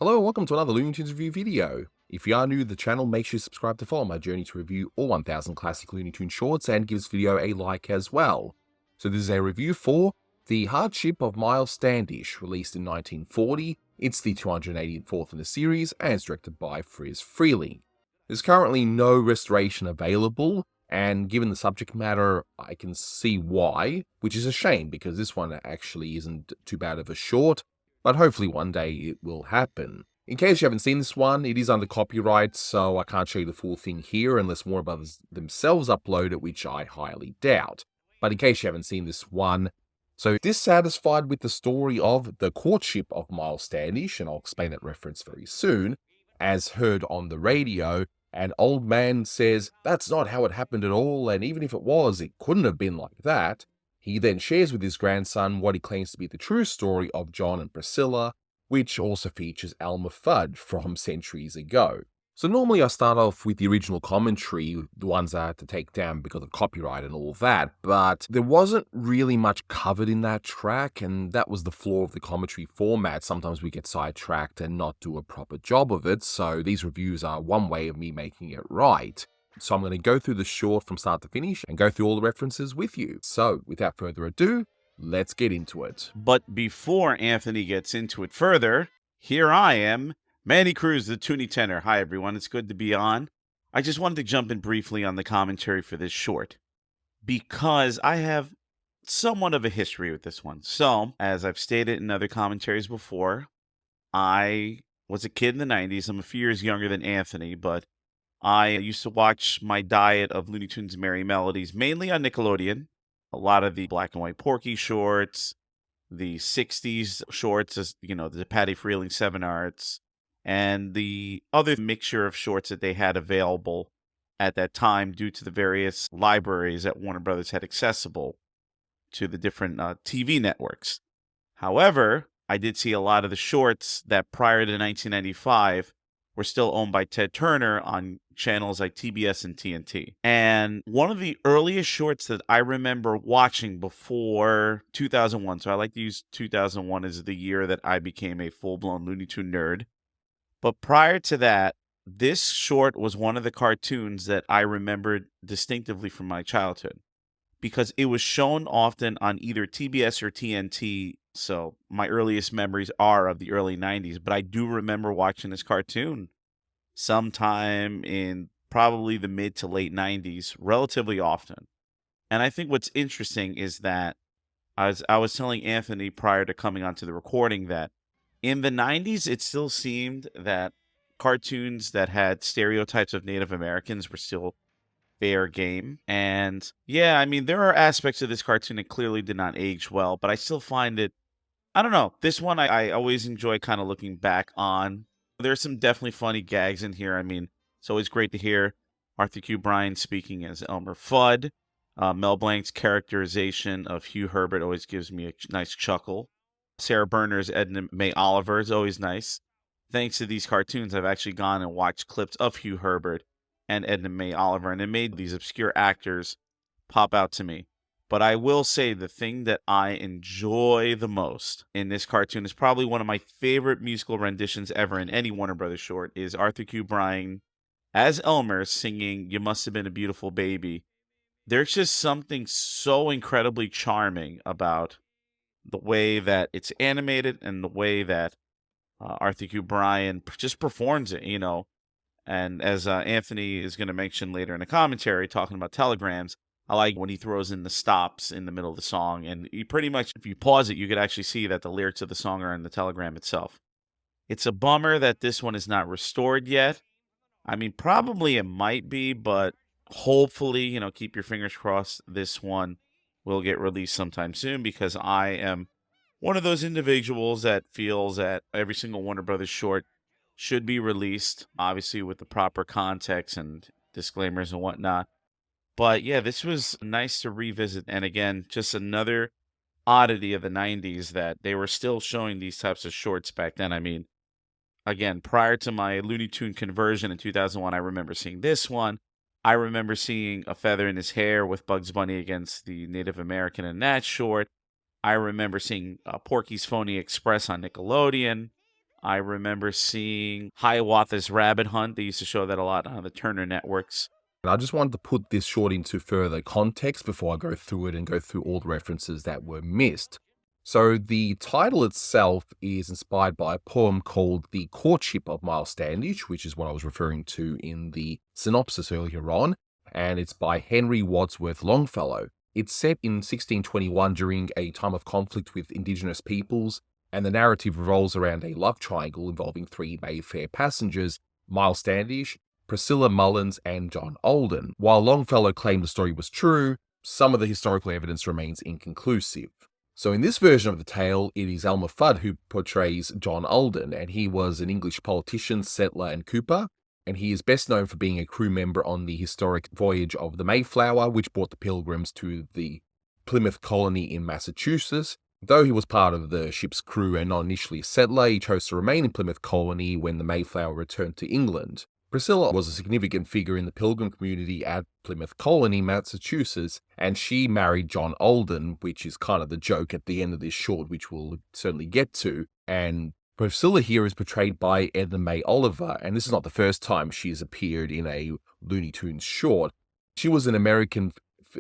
Hello and welcome to another Looney Tunes review video. If you are new to the channel, make sure you subscribe to follow my journey to review all 1000 classic Looney Tunes shorts and give this video a like as well. So this is a review for The Hardship of Miles Standish, released in 1940. It's the 284th in the series and it's directed by Friz Freleng. There's currently no restoration available, and given the subject matter, I can see why, which is a shame because this one actually isn't too bad of a short, but hopefully one day it will happen. In case you haven't seen this one, it is under copyright, so I can't show you the full thing here unless Warner Brothers themselves upload it, which I highly doubt. But in case you haven't seen this one, so dissatisfied with the story of The Courtship of Miles Standish, and I'll explain that reference very soon, as heard on the radio, an old man says, "That's not how it happened at all, and even if it was, it couldn't have been like that." He then shares with his grandson what he claims to be the true story of John and Priscilla, which also features Elmer Fudd from centuries ago. So normally I start off with the original commentary, the ones I had to take down because of copyright and all that, but there wasn't really much covered in that track, and that was the flaw of the commentary format. Sometimes we get sidetracked and not do a proper job of it, so these reviews are one way of me making it right. So I'm going to go through the short from start to finish and go through all the references with you. So without further ado, let's get into it. But before Anthony gets into it further, here I am, Manny Cruz, the Toonie Tenor. Hi, everyone. It's good to be on. I just wanted to jump in briefly on the commentary for this short because I have somewhat of a history with this one. So, as I've stated in other commentaries before, I was a kid in the 90s. I'm a few years younger than Anthony, but I used to watch my diet of Looney Tunes Merry Melodies, mainly on Nickelodeon. A lot of the black and white Porky shorts, the 60s shorts, as you know, the Patty Freleng 7 Arts, and the other mixture of shorts that they had available at that time due to the various libraries that Warner Brothers had accessible to the different TV networks. However, I did see a lot of the shorts that prior to 1995 were still owned by Ted Turner on channels like TBS and TNT. And one of the earliest shorts that I remember watching before 2001, so I like to use 2001 as the year that I became a full-blown Looney Tune nerd. But prior to that, this short was one of the cartoons that I remembered distinctively from my childhood because it was shown often on either TBS or TNT. So my earliest memories are of the early 90s, but I do remember watching this cartoon sometime in probably the mid to late 90s, relatively often. And I think what's interesting is that I was telling Anthony prior to coming onto the recording that in the 90s, it still seemed that cartoons that had stereotypes of Native Americans were still fair game. And yeah, I mean, there are aspects of this cartoon that clearly did not age well, but I still find it, I don't know, this one I always enjoy kind of looking back on. There's some definitely funny gags in here. I mean, it's always great to hear Arthur Q. Bryan speaking as Elmer Fudd. Mel Blanc's characterization of Hugh Herbert always gives me a nice chuckle. Sarah Berner's Edna Mae Oliver is always nice. Thanks to these cartoons, I've actually gone and watched clips of Hugh Herbert and Edna Mae Oliver, and it made these obscure actors pop out to me. But I will say the thing that I enjoy the most in this cartoon is probably one of my favorite musical renditions ever in any Warner Brothers short is Arthur Q. Bryan as Elmer singing "You Must Have Been a Beautiful Baby." There's just something so incredibly charming about the way that it's animated and the way that Arthur Q. Bryan just performs it, you know. And as Anthony is going to mention later in the commentary, talking about telegrams, I like when he throws in the stops in the middle of the song. And you pretty much, if you pause it, you could actually see that the lyrics of the song are in the telegram itself. It's a bummer that this one is not restored yet. I mean, probably it might be, but hopefully, you know, keep your fingers crossed, this one will get released sometime soon because I am one of those individuals that feels that every single Warner Brothers short should be released, obviously with the proper context and disclaimers and whatnot. But yeah, this was nice to revisit. And again, just another oddity of the 90s that they were still showing these types of shorts back then. I mean, again, prior to my Looney Tune conversion in 2001, I remember seeing this one. I remember seeing A Feather in His Hair with Bugs Bunny against the Native American in that short. I remember seeing Porky's Phony Express on Nickelodeon. I remember seeing Hiawatha's Rabbit Hunt. They used to show that a lot on the Turner networks. And I just wanted to put this short into further context before I go through it and go through all the references that were missed. So the title itself is inspired by a poem called The Courtship of Miles Standish, which is what I was referring to in the synopsis earlier on, and it's by Henry Wadsworth Longfellow. It's set in 1621 during a time of conflict with Indigenous peoples, and the narrative revolves around a love triangle involving three Mayfair passengers, Miles Standish, Priscilla Mullins, and John Alden. While Longfellow claimed the story was true, some of the historical evidence remains inconclusive. So in this version of the tale, it is Elmer Fudd who portrays John Alden, and he was an English politician, settler, and cooper, and he is best known for being a crew member on the historic voyage of the Mayflower, which brought the Pilgrims to the Plymouth colony in Massachusetts. Though he was part of the ship's crew and not initially a settler, he chose to remain in Plymouth colony when the Mayflower returned to England. Priscilla was a significant figure in the Pilgrim community at Plymouth Colony, Massachusetts, and she married John Alden, which is kind of the joke at the end of this short, which we'll certainly get to. And Priscilla here is portrayed by Edna May Oliver, and this is not the first time she has appeared in a Looney Tunes short. She was an American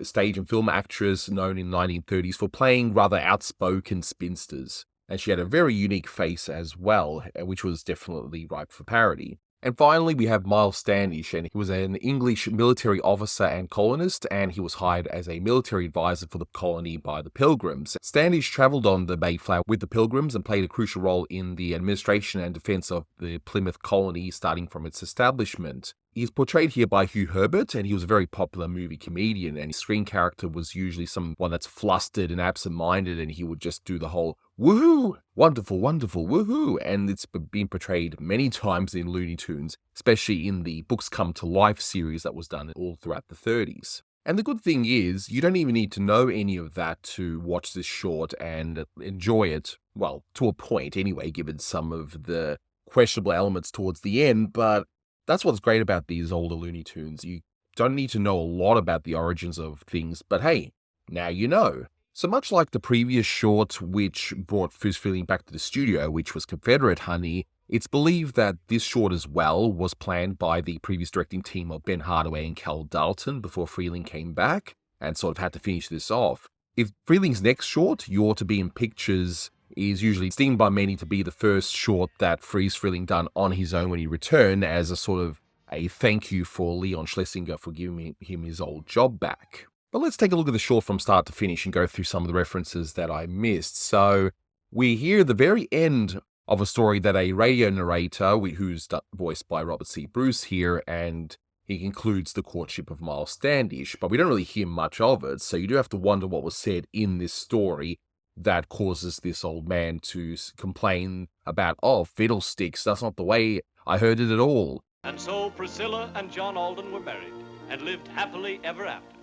stage and film actress known in the 1930s for playing rather outspoken spinsters, and she had a very unique face as well, which was definitely ripe for parody. And finally, we have Miles Standish, and he was an English military officer and colonist, and he was hired as a military advisor for the colony by the Pilgrims. Standish travelled on the Mayflower with the Pilgrims and played a crucial role in the administration and defence of the Plymouth colony starting from its establishment. He's portrayed here by Hugh Herbert, and he was a very popular movie comedian, and his screen character was usually someone that's flustered and absent-minded, and he would just do the whole, woohoo, wonderful, wonderful, woohoo, and it's been portrayed many times in Looney Tunes, especially in the Books Come to Life series that was done all throughout the 30s. And the good thing is, you don't even need to know any of that to watch this short and enjoy it, well, to a point anyway, given some of the questionable elements towards the end, but that's what's great about these older Looney Tunes. You don't need to know a lot about the origins of things, but hey, now you know. So much like the previous short, which brought Friz Freleng back to the studio, which was Confederate Honey, it's believed that this short as well was planned by the previous directing team of Ben Hardaway and Cal Dalton before Freleng came back, and sort of had to finish this off. If Freleng's next short, You Ought to Be in Pictures, is usually esteemed by many to be the first short that Friz Freleng done on his own when he returned, as a sort of a thank you for Leon Schlesinger for giving him his old job back. But let's take a look at the short from start to finish and go through some of the references that I missed. So we hear the very end of a story that a radio narrator, who's voiced by Robert C. Bruce here, and he concludes The Courtship of Miles Standish, but we don't really hear much of it, so you do have to wonder what was said in this story that causes this old man to complain about, oh, fiddlesticks, that's not the way I heard it at all. And so Priscilla and John Alden were married and lived happily ever after.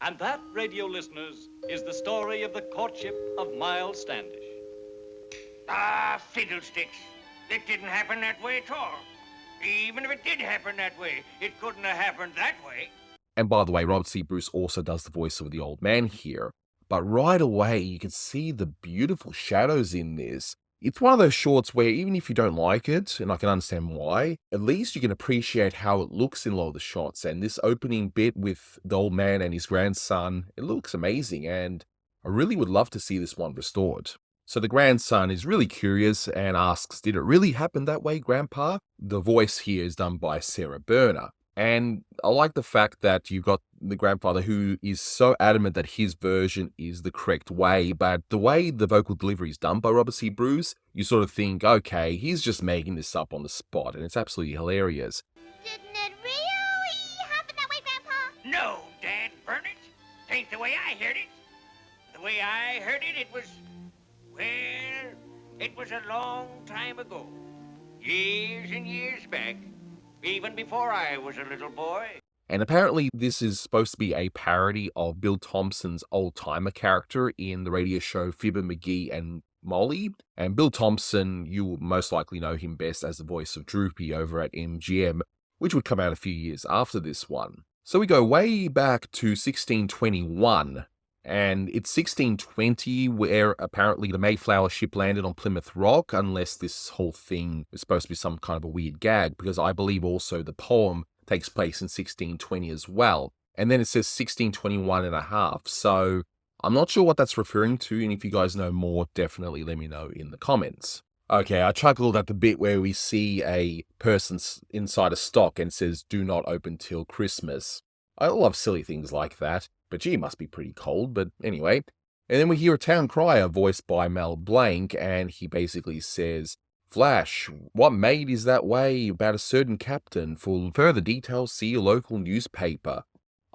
And that, radio listeners, is the story of the courtship of Miles Standish. Ah, fiddlesticks. It didn't happen that way at all. Even if it did happen that way, it couldn't have happened that way. And by the way, Robert C. Bruce also does the voice of the old man here. But right away, you can see the beautiful shadows in this. It's one of those shorts where even if you don't like it, and I can understand why, at least you can appreciate how it looks in a lot of the shots. And this opening bit with the old man and his grandson, it looks amazing, and I really would love to see this one restored. So the grandson is really curious and asks, did it really happen that way, Grandpa? The voice here is done by Sarah Berner. And I like the fact that you've got the grandfather who is so adamant that his version is the correct way, but the way the vocal delivery is done by Robert C. Bruce, you sort of think, okay, he's just making this up on the spot, and it's absolutely hilarious. Didn't it really happen that way, Grandpa? No, Dad, burn it. Ain't the way I heard it. The way I heard it, it was a long time ago. Years and years back. Even before I was a little boy. And apparently this is supposed to be a parody of Bill Thompson's old-timer character in the radio show Fibber McGee and Molly. And Bill Thompson, you will most likely know him best as the voice of Droopy over at MGM, which would come out a few years after this one. So we go way back to 1621, And it's 1620 where apparently the Mayflower ship landed on Plymouth Rock, unless this whole thing is supposed to be some kind of a weird gag, because I believe also the poem takes place in 1620 as well. And then it says 1621 and a half. So I'm not sure what that's referring to, and if you guys know more, definitely let me know in the comments. Okay, I chuckled at the bit where we see a person inside a stock and says, "Do not open till Christmas." I love silly things like that, but gee, it must be pretty cold, but anyway. And then we hear a town crier voiced by Mel Blanc, and he basically says, "Flash, what maid is that way about a certain captain? For further details, see your local newspaper."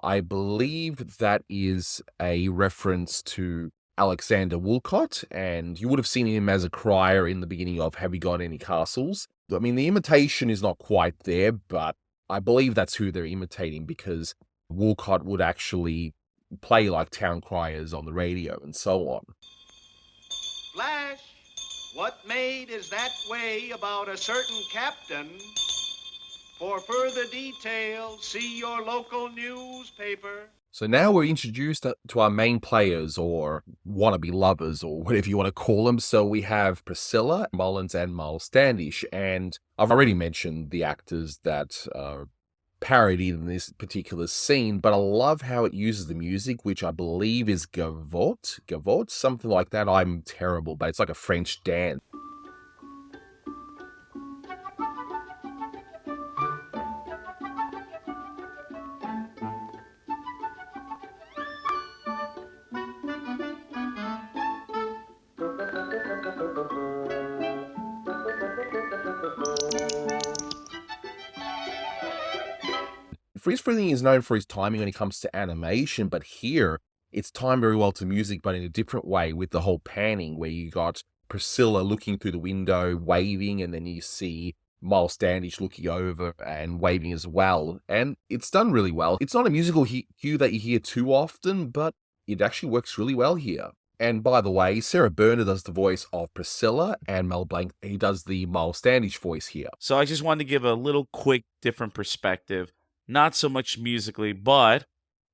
I believe that is a reference to Alexander Woolcott, and you would have seen him as a crier in the beginning of Have You Got Any Castles? I mean, the imitation is not quite there, but I believe that's who they're imitating, because Woolcott would actually play like town criers on the radio and so on. Flash, what maid is that way about a certain captain? For further details, see your local newspaper. So now we're introduced to our main players, or wannabe lovers, or whatever you want to call them. So we have Priscilla Mullins and Miles Standish, and I've already mentioned the actors that are parodied in this particular scene, but I love how it uses the music, which I believe is Gavotte, something like that. I'm terrible, but it's like a French dance. Friz Freleng is known for his timing when it comes to animation, but here it's timed very well to music, but in a different way, with the whole panning, where you got Priscilla looking through the window, waving, and then you see Miles Standish looking over and waving as well. And it's done really well. It's not a musical cue that you hear too often, but it actually works really well here. And by the way, Sarah Berner does the voice of Priscilla, and Mel Blanc, he does the Miles Standish voice here. So I just wanted to give a little quick different perspective. Not so much musically, but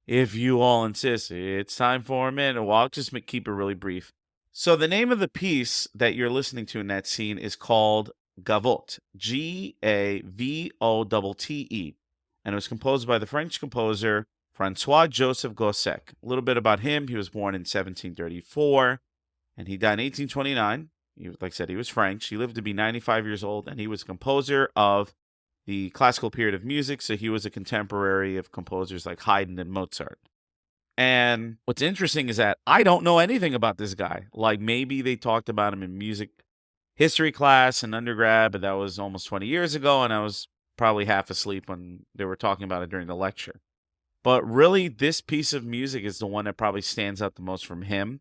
if you all insist, it's time for a minute. Well, I'll just keep it really brief. So the name of the piece that you're listening to in that scene is called Gavotte, Gavotte, and it was composed by the French composer Francois-Joseph Gossec. A little bit about him. He was born in 1734, and he died in 1829. Like I said, he was French. He lived to be 95 years old, and he was a composer of the classical period of music, so he was a contemporary of composers like Haydn and Mozart. And what's interesting is that I don't know anything about this guy. Like, maybe they talked about him in music history class in undergrad, but that was almost 20 years ago, and I was probably half asleep when they were talking about it during the lecture. But really, this piece of music is the one that probably stands out the most from him.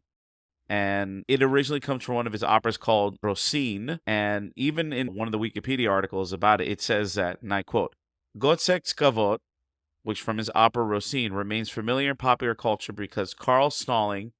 And it originally comes from one of his operas called Rosine. And even in one of the Wikipedia articles about it, it says that, and I quote, "Gossec's Gavotte, which from his opera Rosine, remains familiar in popular culture because Carl Stalling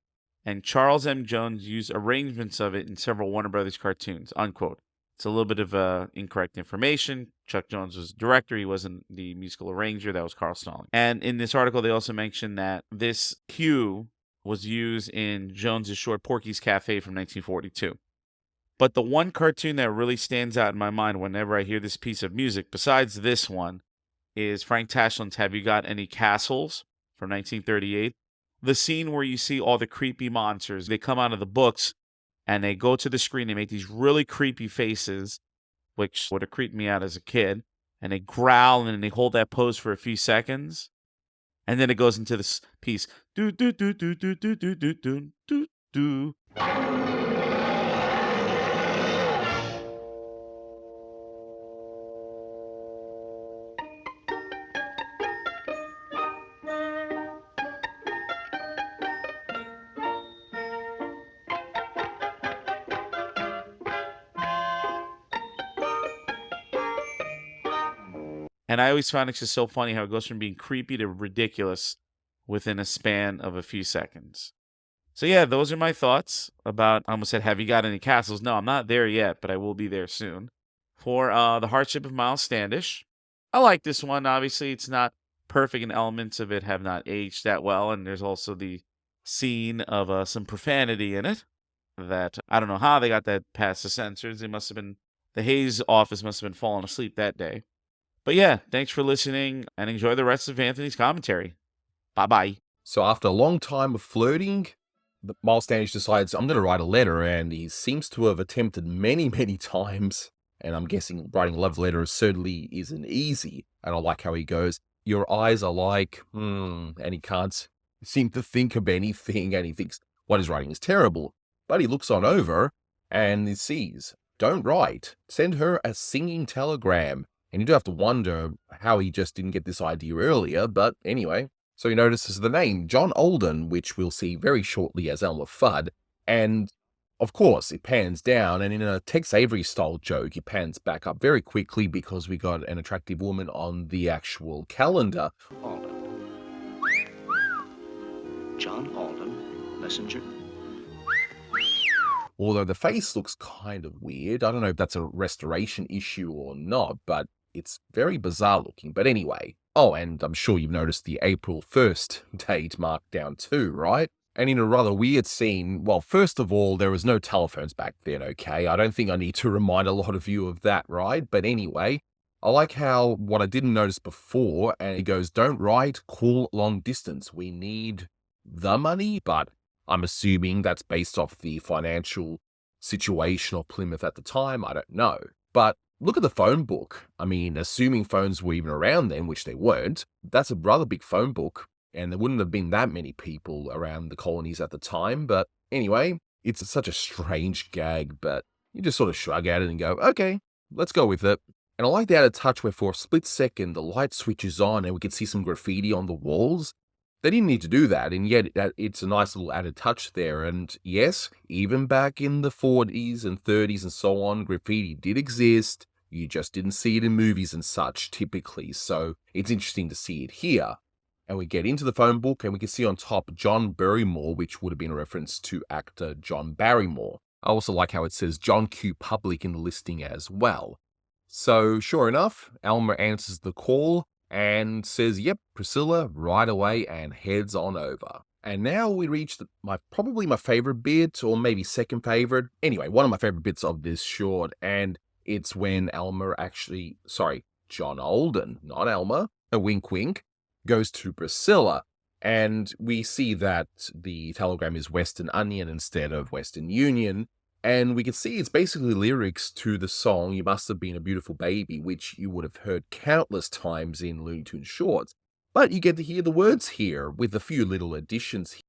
and Charles M. Jones used arrangements of it in several Warner Brothers cartoons," unquote. It's a little bit of incorrect information. Chuck Jones was the director. He wasn't the musical arranger. That was Carl Stalling. And in this article, they also mentioned that this cue was used in Jones's short Porky's Cafe from 1942. But the one cartoon that really stands out in my mind whenever I hear this piece of music, besides this one, is Frank Tashland's Have You Got Any Castles from 1938. The scene where you see all the creepy monsters, they come out of the books and they go to the screen and make these really creepy faces, which would have creeped me out as a kid, and they growl and they hold that pose for a few seconds. And then it goes into this piece. Do do do do do do do do do do do. And I always find it just so funny how it goes from being creepy to ridiculous within a span of a few seconds. So yeah, those are my thoughts about, I almost said, have you got any castles? No, I'm not there yet, but I will be there soon. For The Hardship of Miles Standish. I like this one. Obviously, it's not perfect, and elements of it have not aged that well. And there's also the scene of some profanity in it that I don't know how they got that past the censors. The Hayes office must have been falling asleep that day. But yeah, thanks for listening and enjoy the rest of Anthony's commentary. Bye-bye. So after a long time of flirting, Miles Standish decides, I'm going to write a letter, and he seems to have attempted many, many times. And I'm guessing writing a love letter certainly isn't easy. And I like how he goes, your eyes are like, and he can't seem to think of anything, and he thinks what he's writing is terrible. But he looks on over, and he sees, don't write, send her a singing telegram. And you do have to wonder how he just didn't get this idea earlier, but anyway. So he notices the name, John Alden, which we'll see very shortly as Elmer Fudd, and of course, it pans down, and in a Tex Avery-style joke, it pans back up very quickly because we got an attractive woman on the actual calendar. Alden. John Alden, messenger. Although the face looks kind of weird. I don't know if that's a restoration issue or not, but it's very bizarre looking. But anyway. Oh, and I'm sure you've noticed the April 1st date marked down too, right? And in a rather weird scene, well, first of all, there was no telephones back then, okay? I don't think I need to remind a lot of you of that, right? But anyway, I like how what I didn't notice before, and it goes, don't write, call long distance. We need the money, but I'm assuming that's based off the financial situation of Plymouth at the time. I don't know. But look at the phone book. I mean, assuming phones were even around then, which they weren't, that's a rather big phone book. And there wouldn't have been that many people around the colonies at the time. But anyway, it's such a strange gag, but you just sort of shrug at it and go, okay, let's go with it. And I like the added touch where for a split second, the light switches on and we can see some graffiti on the walls. They didn't need to do that, and yet it's a nice little added touch there. And yes, even back in the 40s and 30s and so on, graffiti did exist. You just didn't see it in movies and such, typically. So it's interesting to see it here. And we get into the phone book, and we can see on top John Barrymore, which would have been a reference to actor John Barrymore. I also like how it says John Q. Public in the listing as well. So sure enough, Elmer answers the call and says, yep, Priscilla, right away, and heads on over. And now we reach probably my favorite bit, or maybe second favorite. Anyway, one of my favorite bits of this short, and it's when John Alden, not Elmer, a wink wink, goes to Priscilla, and we see that the telegram is Western Onion instead of Western Union, and we can see it's basically lyrics to the song You Must Have Been a Beautiful Baby, which you would have heard countless times in Looney Tunes shorts, but you get to hear the words here with a few little additions.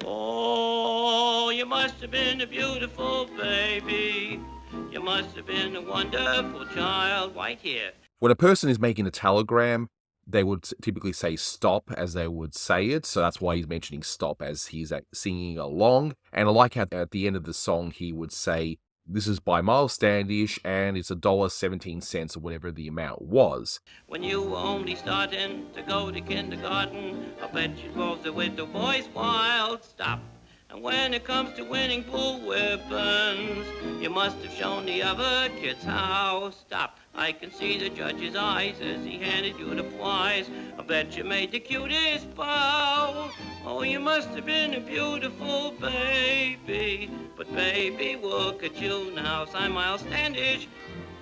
Oh, you must have been a beautiful baby. You must have been a wonderful child right here. When a person is making a telegram, they would typically say stop as they would say it, so that's why he's mentioning stop as he's singing along. And I like how at the end of the song he would say, this is by Miles Standish, and it's $1.17 or whatever the amount was. When you were only starting to go to kindergarten, I bet you drove the little boys wild. Stop. And when it comes to winning pool weapons, you must have shown the other kids how. Stop. I can see the judge's eyes as he handed you the prize. I bet you made the cutest bow. Oh, you must have been a beautiful baby. But baby, look at you now. I'm Miles Standish.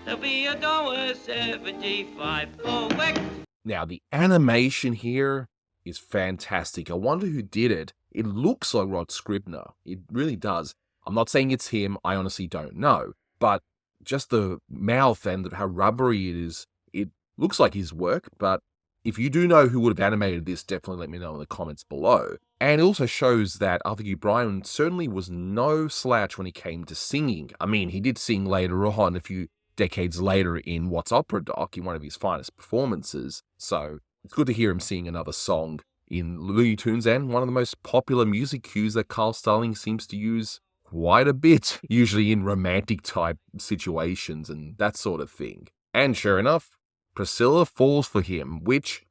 There'll be $1.75. Correct. Now, the animation here is fantastic. I wonder who did it. It looks like Rod Scribner. It really does. I'm not saying it's him. I honestly don't know. But just the mouth and how rubbery it is, it looks like his work. But if you do know who would have animated this, definitely let me know in the comments below. And it also shows that Arthur G. Bryan certainly was no slouch when he came to singing. I mean, he did sing later on, a few decades later, in What's Opera Doc, in one of his finest performances. So it's good to hear him sing another song in Looney Tunes, and one of the most popular music cues that Carl Stalling seems to use quite a bit, usually in romantic type situations and that sort of thing. And sure enough, Priscilla falls for him, which,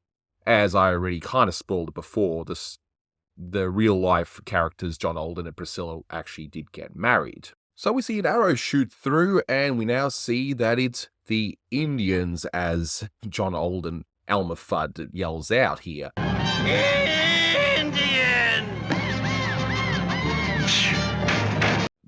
as I already kind of spoiled before, the real-life characters, John Alden and Priscilla, actually did get married. So we see an arrow shoot through, and we now see that it's the Indians, as John Alden, Elmer Fudd, yells out here. Indian!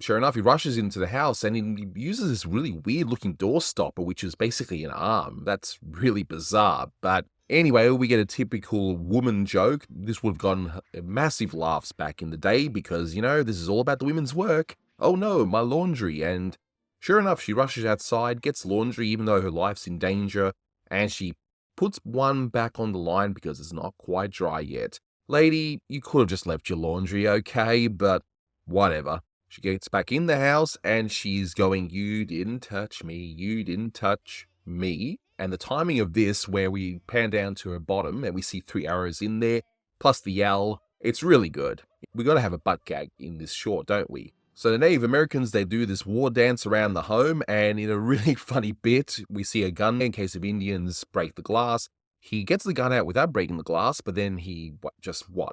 Sure enough, he rushes into the house and he uses this really weird-looking door stopper, which is basically an arm. That's really bizarre. But anyway, we get a typical woman joke. This would have gotten massive laughs back in the day because, you know, this is all about the women's work. Oh no, my laundry. And sure enough, she rushes outside, gets laundry even though her life's in danger, and she puts one back on the line because it's not quite dry yet. Lady, you could have just left your laundry, okay, but whatever. She gets back in the house and she's going, you didn't touch me, you didn't touch me. And the timing of this, where we pan down to her bottom and we see 3 arrows in there, plus the yell, it's really good. We got to have a butt gag in this short, don't we? So the Native Americans, they do this war dance around the home, and in a really funny bit, we see a gun in case of Indians break the glass. He gets the gun out without breaking the glass, but then he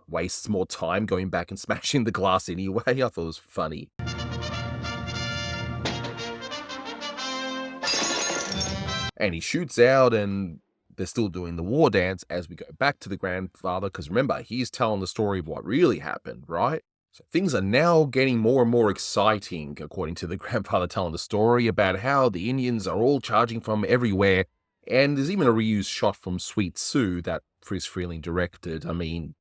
wastes more time going back and smashing the glass anyway. I thought it was funny. And he shoots out, and they're still doing the war dance as we go back to the grandfather, because remember, he's telling the story of what really happened, right? So things are now getting more and more exciting, according to the grandfather telling the story about how the Indians are all charging from everywhere. And there's even a reused shot from Sweet Sue that Friz Freleng directed. I mean,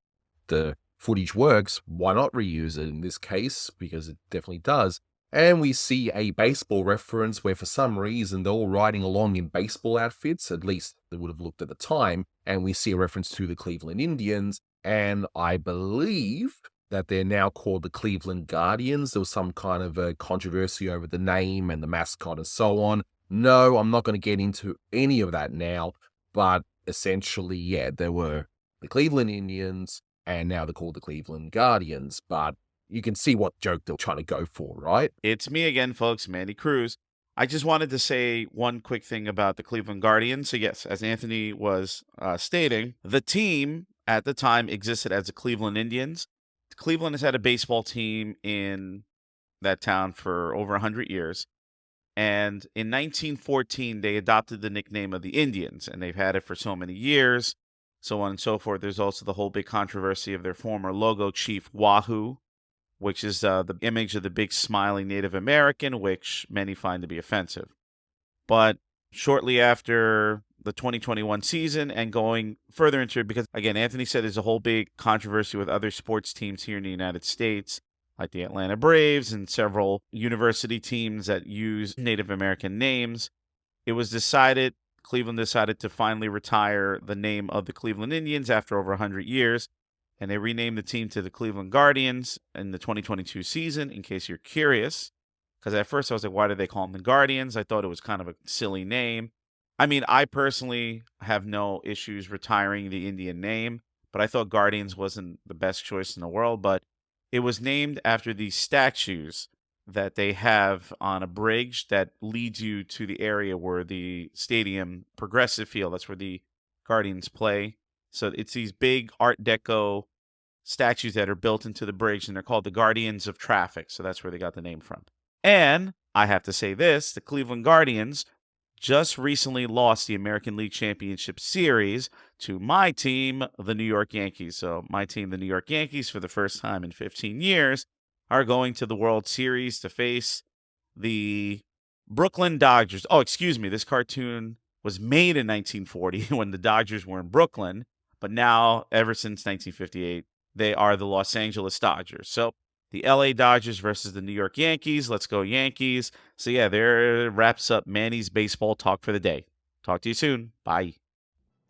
the footage works. Why not reuse it in this case? Because it definitely does. And we see a baseball reference where for some reason they're all riding along in baseball outfits. At least they would have looked at the time. And we see a reference to the Cleveland Indians. And I believe that they're now called the Cleveland Guardians. There was some kind of a controversy over the name and the mascot and so on. No, I'm not going to get into any of that now, but essentially, yeah, there were the Cleveland Indians, and now they're called the Cleveland Guardians, but you can see what joke they're trying to go for, right? It's me again, folks, Manny Cruz. I just wanted to say one quick thing about the Cleveland Guardians. So yes, as Anthony was stating, the team at the time existed as the Cleveland Indians. Cleveland has had a baseball team in that town for over 100 years. And in 1914, they adopted the nickname of the Indians, and they've had it for so many years, so on and so forth. There's also the whole big controversy of their former logo chief, Wahoo, which is the image of the big smiling Native American, which many find to be offensive. But shortly after the 2021 season and going further into it, because, again, Anthony said there's a whole big controversy with other sports teams here in the United States, like the Atlanta Braves and several university teams that use Native American names. It was decided, Cleveland decided to finally retire the name of the Cleveland Indians after over 100 years, and they renamed the team to the Cleveland Guardians in the 2022 season, in case you're curious. Because at first I was like, why did they call them the Guardians? I thought it was kind of a silly name. I mean, I personally have no issues retiring the Indian name, but I thought Guardians wasn't the best choice in the world, but it was named after these statues that they have on a bridge that leads you to the area where the stadium, Progressive Field, that's where the Guardians play. So it's these big Art Deco statues that are built into the bridge, and they're called the Guardians of Traffic. So that's where they got the name from. And I have to say this, the Cleveland Guardians just recently lost the American League Championship Series to my team, the New York Yankees. So my team, the New York Yankees, for the first time in 15 years, are going to the World Series to face the Brooklyn Dodgers. Oh, excuse me. This cartoon was made in 1940 when the Dodgers were in Brooklyn. But now, ever since 1958, they are the Los Angeles Dodgers. So the LA Dodgers versus the New York Yankees. Let's go Yankees. So yeah, there wraps up Manny's baseball talk for the day. Talk to you soon. Bye.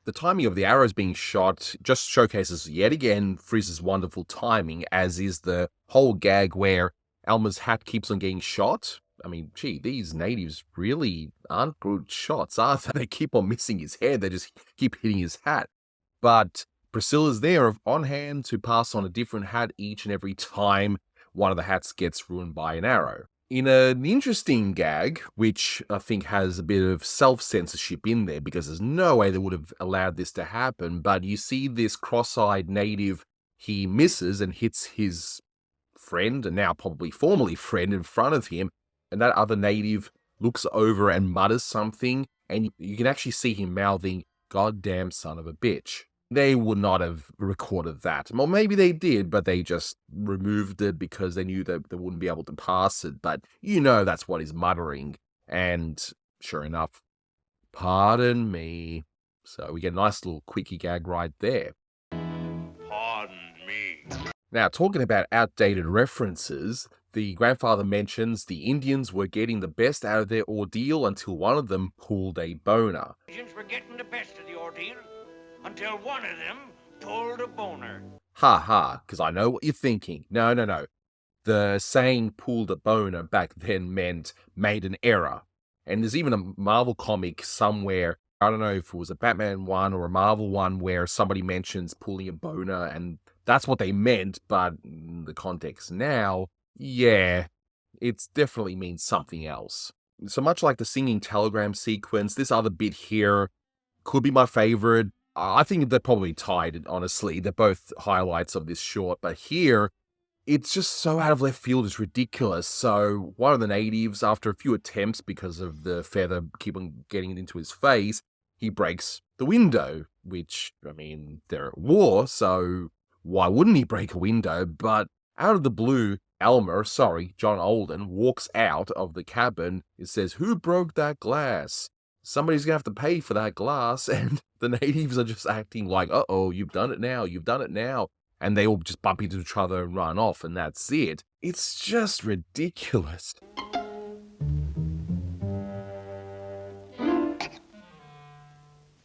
The timing of the arrows being shot just showcases yet again Friz's wonderful timing, as is the whole gag where Elmer's hat keeps on getting shot. I mean, gee, these natives really aren't good shots, are they? They keep on missing his head. They just keep hitting his hat. But Priscilla's there on hand to pass on a different hat each and every time one of the hats gets ruined by an arrow. In an interesting gag, which I think has a bit of self-censorship in there, because there's no way they would have allowed this to happen, but you see this cross-eyed native he misses and hits his friend, and now probably formerly friend, in front of him, and that other native looks over and mutters something, and you can actually see him mouthing, "Goddamn son of a bitch." They would not have recorded that. Well, maybe they did, but they just removed it because they knew that they wouldn't be able to pass it, but that's what he's muttering, and sure enough, pardon me. So we get a nice little quickie gag right there. Pardon me. Now, talking about outdated references, the grandfather mentions the Indians were getting the best out of their ordeal until one of them pulled a boner. Indians were getting the best of the ordeal until one of them pulled a boner. Ha ha, because I know what you're thinking. No. The saying pulled a boner back then meant made an error. And there's even a Marvel comic somewhere, I don't know if it was a Batman one or a Marvel one, where somebody mentions pulling a boner, and that's what they meant, but in the context now, yeah, it definitely means something else. So much like the singing telegram sequence, this other bit here could be my favorite. I think they're probably tied, honestly. They're both highlights of this short, but here, it's just so out of left field, it's ridiculous. So one of the natives, after a few attempts because of the feather keep on getting into his face, he breaks the window, which, they're at war, so why wouldn't he break a window? But out of the blue, John Alden, walks out of the cabin. It says, "Who broke that glass? Somebody's gonna have to pay for that glass." And the natives are just acting like, "Uh-oh, you've done it now. And they all just bump into each other and run off, and that's it. It's just ridiculous.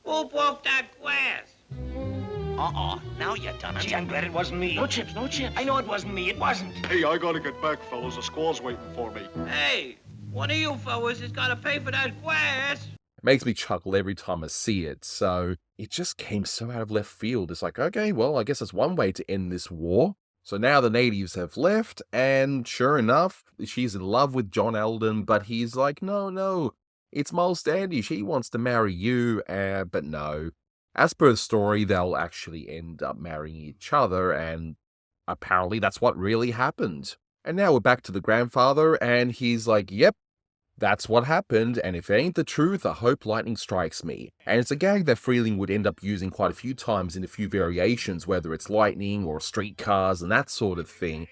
Who broke that glass? Now you done it. Gee, I'm glad it wasn't me. No chips. I know it wasn't me. It wasn't. Hey, I gotta get back, fellas. The squaw's waiting for me. Hey, one of you fellas has got to pay for that glass. It makes me chuckle every time I see it, so it just came so out of left field. It's like, okay, well, I guess that's one way to end this war. So now the natives have left, and sure enough, she's in love with John Alden, but he's like, no, it's Miles Standish. He wants to marry you, but no. As per the story, they'll actually end up marrying each other, and apparently that's what really happened. And now we're back to the grandfather, and he's like, yep, that's what happened, and if it ain't the truth, I hope lightning strikes me. And it's a gag that Freleng would end up using quite a few times in a few variations, whether it's lightning or streetcars and that sort of thing,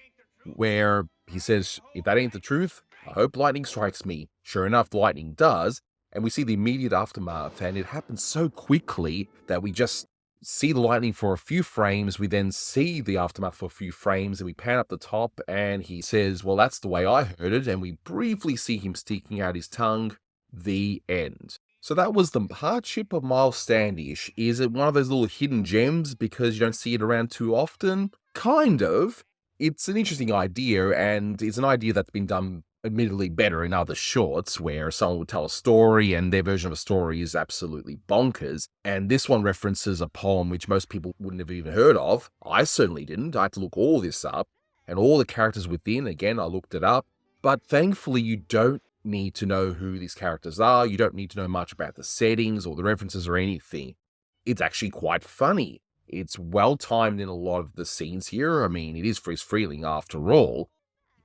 where he says, if that ain't the truth, I hope lightning strikes me. Sure enough, lightning does, and we see the immediate aftermath, and it happens so quickly that we just see the lightning for a few frames, we then see the aftermath for a few frames, and we pan up the top, and he says, well, that's the way I heard it, and we briefly see him sticking out his tongue. The end. So that was the Hardship of Miles Standish. Is it one of those little hidden gems because you don't see it around too often? Kind of. It's an interesting idea, and it's an idea that's been done admittedly better in other shorts where someone would tell a story and their version of a story is absolutely bonkers. And this one references a poem which most people wouldn't have even heard of. I certainly didn't. I had to look all this up, and all the characters within, again, I looked it up. But thankfully, you don't need to know who these characters are. You don't need to know much about the settings or the references or anything. It's actually quite funny. It's well timed in a lot of the scenes here. It is Friz Freleng after all.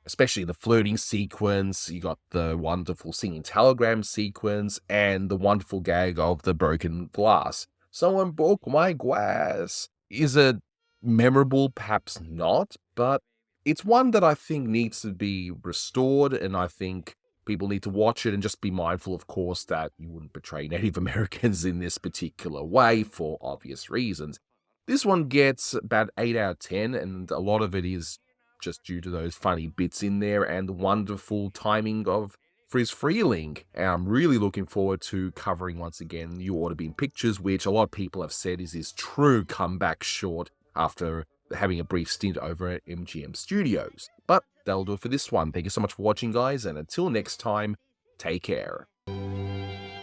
Especially the flirting sequence, you got the wonderful singing telegram sequence, and the wonderful gag of the broken glass. Someone broke my glass. Is it memorable? Perhaps not, but it's one that I think needs to be restored, and I think people need to watch it and just be mindful, of course, that you wouldn't portray Native Americans in this particular way for obvious reasons. This one gets about 8 out of 10, and a lot of it is just due to those funny bits in there and the wonderful timing of Friz Freleng. And I'm really looking forward to covering once again You Ought to Be in Pictures, which a lot of people have said is his true comeback short after having a brief stint over at MGM Studios. But that'll do it for this one. Thank you so much for watching, guys, and until next time, take care. And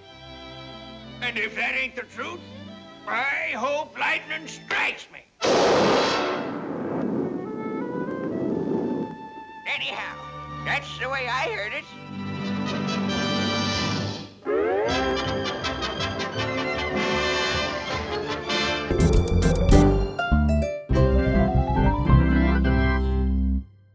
if that ain't the truth, I hope lightning strikes me. Anyhow, that's the way I heard it.